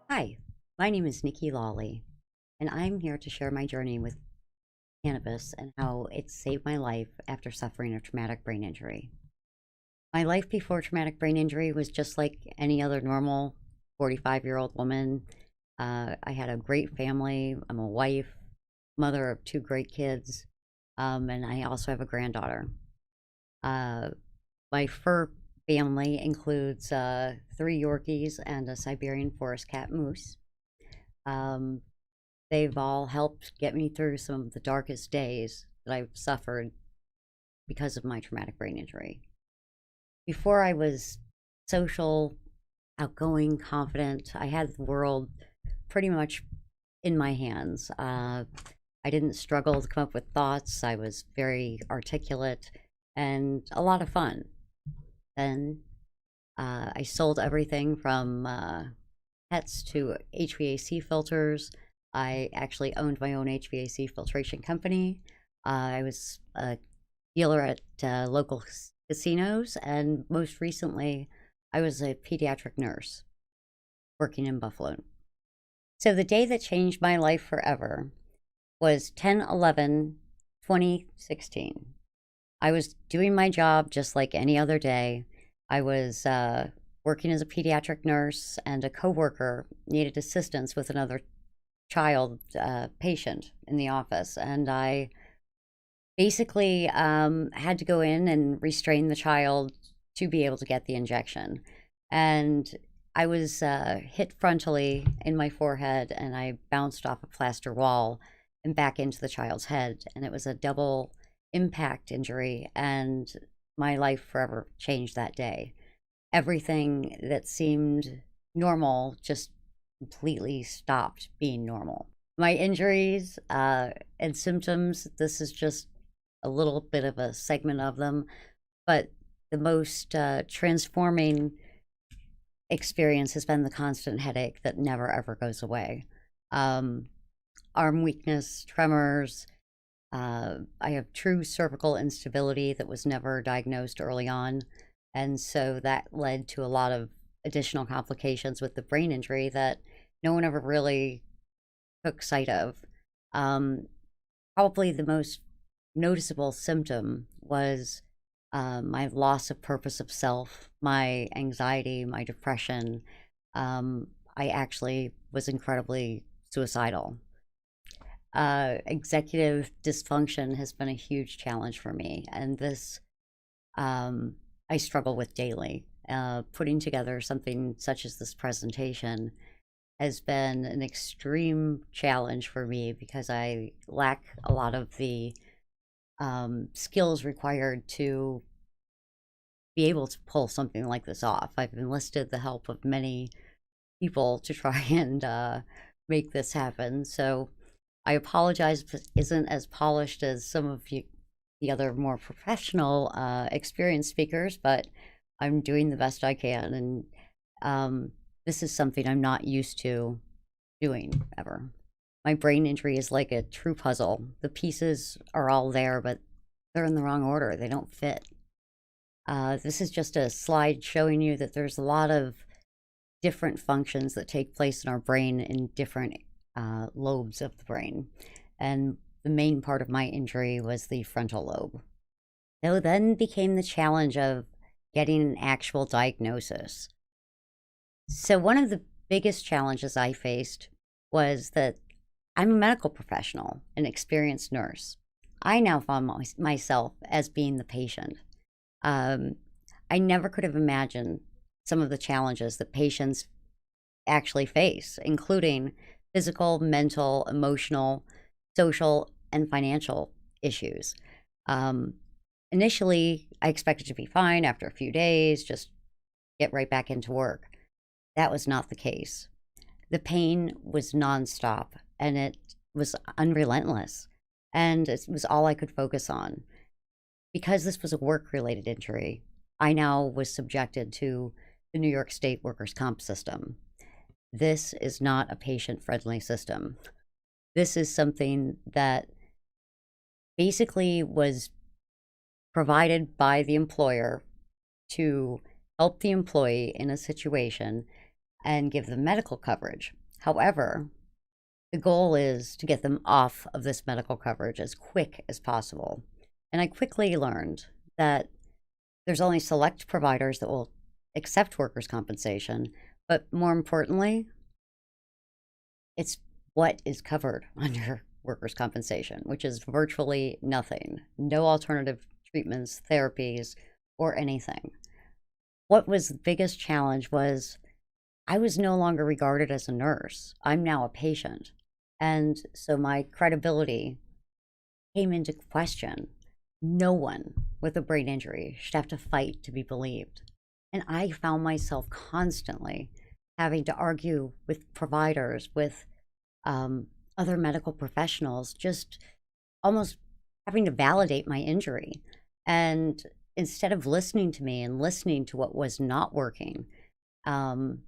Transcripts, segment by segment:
Hi, my name is Nikki Lawley, and I'm here to share my journey with cannabis and how it saved my life after suffering a traumatic brain injury. My life before traumatic brain injury was just like any other normal 45-year-old woman. I had a great family. I'm a wife, mother of two great kids, and I also have a granddaughter. Uh, my fur family includes three Yorkies and a Siberian forest cat moose. Um, they've all helped get me through some of the darkest days that I've suffered because of my traumatic brain injury. Before I was social, outgoing, confident, I had the world pretty much in my hands. I didn't struggle to come up with thoughts. I was very articulate and a lot of fun. Then I sold everything from pets to HVAC filters. I actually owned my own HVAC filtration company. I was a dealer at local casinos, and most recently, I was a pediatric nurse working in Buffalo. So the day that changed my life forever was 10/11/2016. I was doing my job just like any other day. I was working as a pediatric nurse, and a coworker needed assistance with another child patient in the office, and I basically had to go in and restrain the child to be able to get the injection. And I was hit frontally in my forehead, and I bounced off a plaster wall and back into the child's head, and it was a double impact injury, and my life forever changed that day. Everything that seemed normal just completely stopped being normal. My injuries and symptoms, this is just a little bit of a segment of them, but the most transforming experience has been the constant headache that never ever goes away. Um, Arm weakness, tremors. I have true cervical instability that was never diagnosed early on. And so that led to a lot of additional complications with the brain injury that no one ever really took sight of. Um, Probably the most noticeable symptom was my loss of purpose of self, my anxiety, my depression. I actually was incredibly suicidal. Executive dysfunction has been a huge challenge for me, and this I struggle with daily. Putting together something such as this presentation has been an extreme challenge for me because I lack a lot of the skills required to be able to pull something like this off. I've enlisted the help of many people to try and make this happen. So I apologize if it isn't as polished as some of the other more professional, experienced speakers, but I'm doing the best I can. And this is something I'm not used to doing ever. My brain injury is like a true puzzle. The pieces are all there, but they're in the wrong order. They don't fit. This is just a slide showing you that there's a lot of different functions that take place in our brain in different lobes of the brain. And the main part of my injury was the frontal lobe. So then became the challenge of getting an actual diagnosis. So one of the biggest challenges I faced was that I'm a medical professional, an experienced nurse. I now found myself as being the patient. Um, I never could have imagined some of the challenges that patients actually face, including physical, mental, emotional, social, and financial issues. Um, Initially, I expected to be fine after a few days, just get right back into work. That was not the case. The pain was nonstop, and it was unrelentless, and it was all I could focus on. Because this was a work-related injury, I now was subjected to the New York State workers' comp system. This is not a patient-friendly system. This is something that basically was provided by the employer to help the employee in a situation and give them medical coverage. However, the goal is to get them off of this medical coverage as quick as possible. And I quickly learned that there's only select providers that will accept workers' compensation, but more importantly, it's what is covered under workers' compensation, which is virtually nothing. No alternative treatments, therapies, or anything. What was the biggest challenge was I was no longer regarded as a nurse. I'm now a patient. And so my credibility came into question. No one with a brain injury should have to fight to be believed. And I found myself constantly having to argue with providers, with other medical professionals, just almost having to validate my injury. And instead of listening to me and listening to what was not working, um,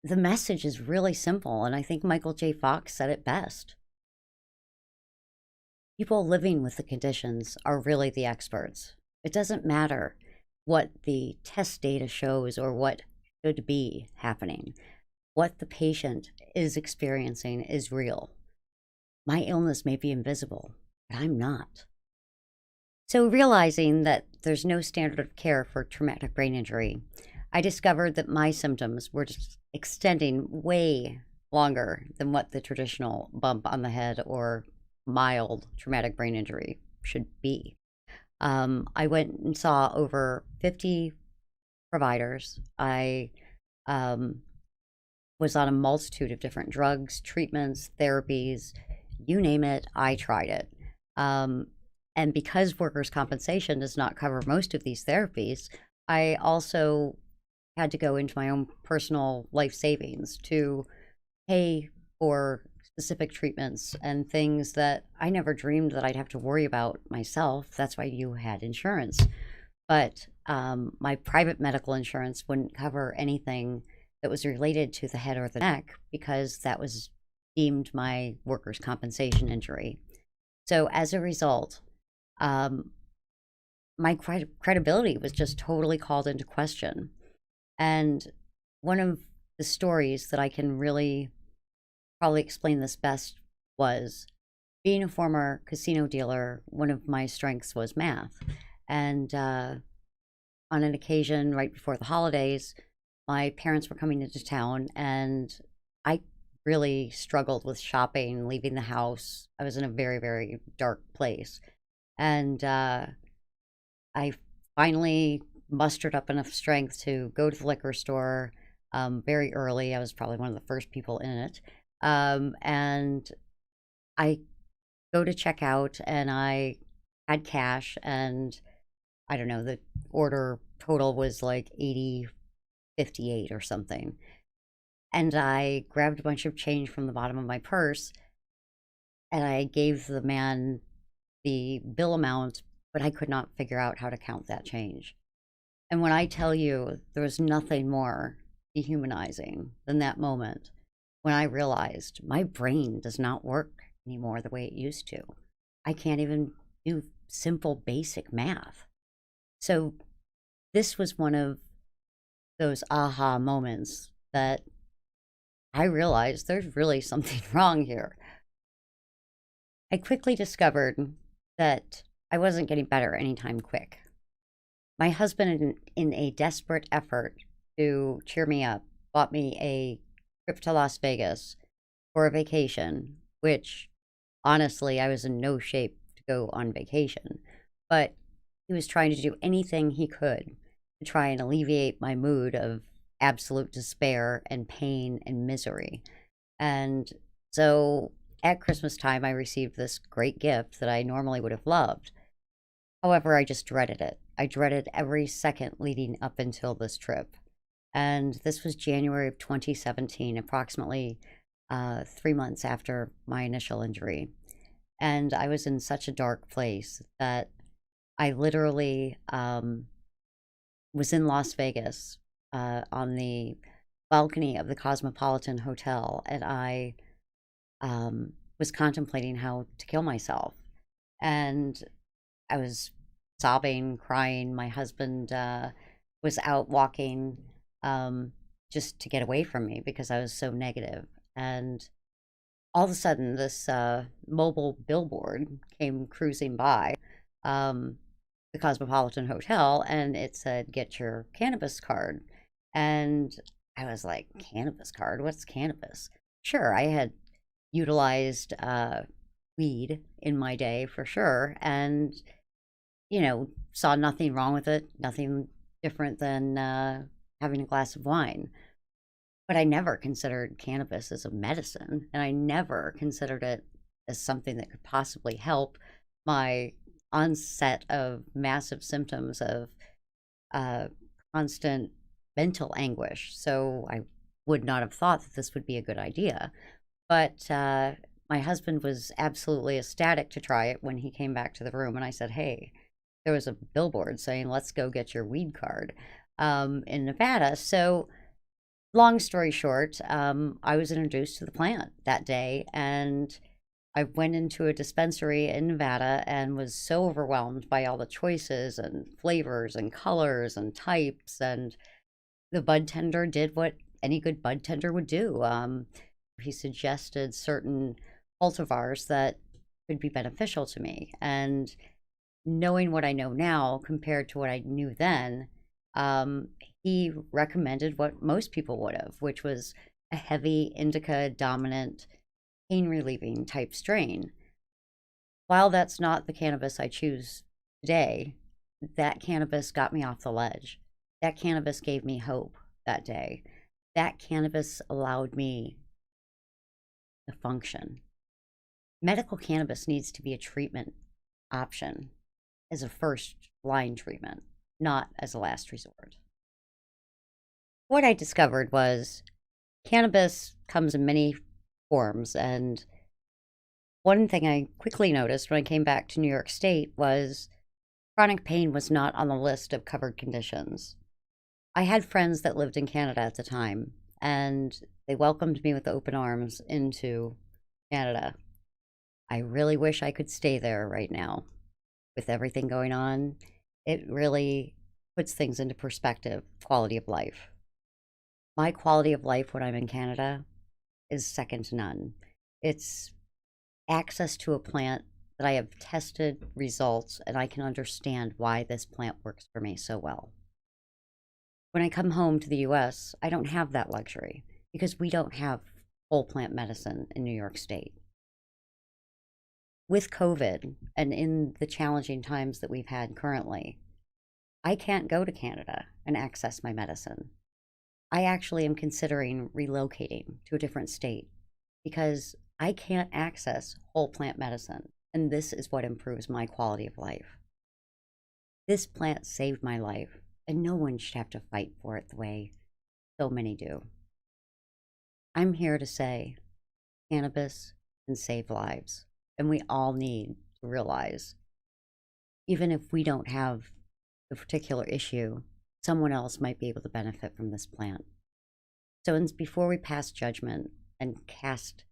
the message is really simple. And I think Michael J. Fox said it best. People living with the conditions are really the experts. It doesn't matter what the test data shows or what should be happening. What the patient is experiencing is real. My illness may be invisible, but I'm not. So, realizing that there's no standard of care for traumatic brain injury, I discovered that my symptoms were just extending way longer than what the traditional bump on the head or mild traumatic brain injury should be. I went and saw over 50 providers. I was on a multitude of different drugs, treatments, therapies, you name it, I tried it. And because workers' compensation does not cover most of these therapies, I also had to go into my own personal life savings to pay for specific treatments and things that I never dreamed that I'd have to worry about myself. That's why you had insurance. But my private medical insurance wouldn't cover anything that was related to the head or the neck because that was deemed my workers' compensation injury. So as a result, my credibility was just totally called into question. And one of the stories that I can really probably explain this best was being a former casino dealer. One of my strengths was math. And on an occasion right before the holidays, my parents were coming into town and I really struggled with shopping, leaving the house. I was in a very, very dark place. And I finally mustered up enough strength to go to the liquor store very early. I was probably one of the first people in it. And I go to check out and I had cash and I don't know, the order total was like 80.58 or something. And I grabbed a bunch of change from the bottom of my purse and I gave the man the bill amount, but I could not figure out how to count that change. And when I tell you there was nothing more dehumanizing than that moment when I realized my brain does not work anymore the way it used to. I can't even do simple basic math. So this was one of those aha moments that I realized there's really something wrong here. I quickly discovered that I wasn't getting better anytime quick. My husband, in a desperate effort to cheer me up, bought me a trip to Las Vegas for a vacation, which honestly, I was in no shape to go on vacation. But he was trying to do anything he could to try and alleviate my mood of absolute despair and pain and misery. And so at Christmas time, I received this great gift that I normally would have loved. However, I just dreaded it. I dreaded every second leading up until this trip. And this was January of 2017, approximately 3 months after my initial injury. And I was in such a dark place that I literally was in Las Vegas on the balcony of the Cosmopolitan Hotel, and I was contemplating how to kill myself. And I was sobbing, crying. My husband was out walking just to get away from me because I was so negative. And all of a sudden, this mobile billboard came cruising by um, the Cosmopolitan Hotel, and it said, "Get your cannabis card." And I was like, "Cannabis card? What's cannabis?" Sure, I had utilized weed in my day for sure, and saw nothing wrong with it, nothing different than having a glass of wine. But I never considered cannabis as a medicine, and I never considered it as something that could possibly help my onset of massive symptoms of uh, constant mental anguish. So I would not have thought that this would be a good idea. But my husband was absolutely ecstatic to try it when he came back to the room, and I said, "Hey, there was a billboard saying, 'Let's go get your weed card,' in Nevada." So long story short, I was introduced to the plant that day, and I went into a dispensary in Nevada and was so overwhelmed by all the choices and flavors and colors and types. And the bud tender did what any good bud tender would do. He suggested certain cultivars that could be beneficial to me. And knowing what I know now compared to what I knew then, um, he recommended what most people would have, which was a heavy indica dominant pain relieving type strain. While that's not the cannabis I choose today, that cannabis got me off the ledge. That cannabis gave me hope that day. That cannabis allowed me to function. Medical cannabis needs to be a treatment option as a first line treatment, not as a last resort. What I discovered was cannabis comes in many forms, and one thing I quickly noticed when I came back to New York State was chronic pain was not on the list of covered conditions. I had friends that lived in Canada at the time, and they welcomed me with open arms into Canada. I really wish I could stay there right now. With everything going on, it really puts things into perspective, quality of life. My quality of life when I'm in Canada is second to none. It's access to a plant that I have tested results, and I can understand why this plant works for me so well. When I come home to the US, I don't have that luxury because we don't have whole plant medicine in New York State. With COVID and in the challenging times that we've had currently, I can't go to Canada and access my medicine. I actually am considering relocating to a different state because I can't access whole plant medicine, and this is what improves my quality of life. This plant saved my life, and no one should have to fight for it the way so many do. I'm here to say cannabis can save lives, and we all need to realize, even if we don't have the particular issue, someone else might be able to benefit from this plant. So before we pass judgment and cast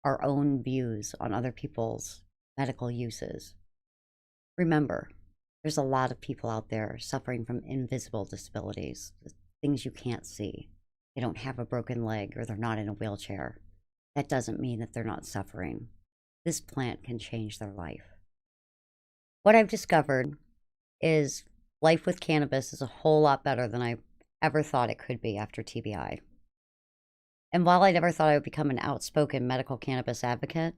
our own views on other people's medical uses, remember, there's a lot of people out there suffering from invisible disabilities, things you can't see. They don't have a broken leg or they're not in a wheelchair. That doesn't mean that they're not suffering. This plant can change their life. What I've discovered is life with cannabis is a whole lot better than I ever thought it could be after TBI. And while I never thought I would become an outspoken medical cannabis advocate,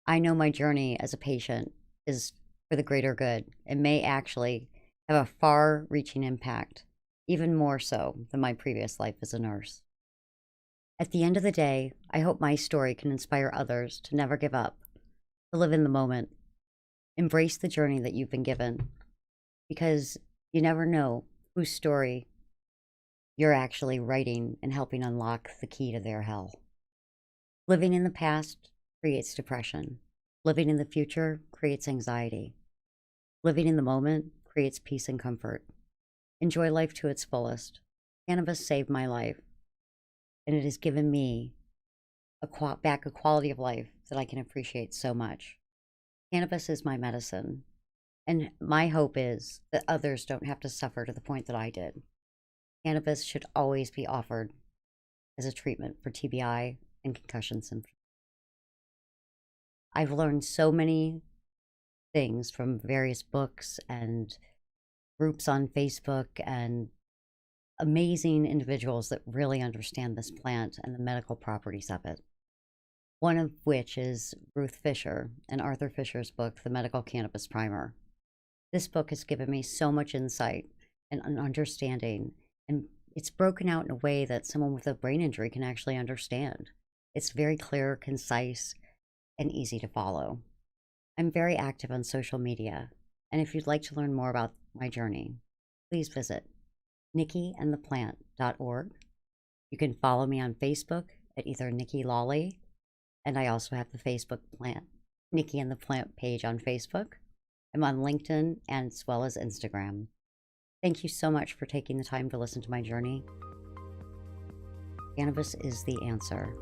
I know my journey as a patient is for the greater good and may actually have a far-reaching impact, even more so than my previous life as a nurse. At the end of the day, I hope my story can inspire others to never give up, to live in the moment, embrace the journey that you've been given, because you never know whose story you're actually writing and helping unlock the key to their hell. Living in the past creates depression. Living in the future creates anxiety. Living in the moment creates peace and comfort. Enjoy life to its fullest. Cannabis saved my life, and it has given me back a quality of life that I can appreciate so much. Cannabis is my medicine, and my hope is that others don't have to suffer to the point that I did. Cannabis should always be offered as a treatment for TBI and concussion symptoms. I've learned so many things from various books and groups on Facebook and amazing individuals that really understand this plant and the medical properties of it. One of which is Ruth Fisher and Arthur Fisher's book, The Medical Cannabis Primer. This book has given me so much insight and an understanding, and it's broken out in a way that someone with a brain injury can actually understand. It's very clear, concise, and easy to follow. I'm very active on social media, and if you'd like to learn more about my journey, please visit nikkiandtheplant.org. You can follow me on Facebook at either Nikki Lawley, and I also have the Facebook plant, Nikki and the Plant page on Facebook. I'm on LinkedIn as well as Instagram. Thank you so much for taking the time to listen to my journey. Cannabis is the answer.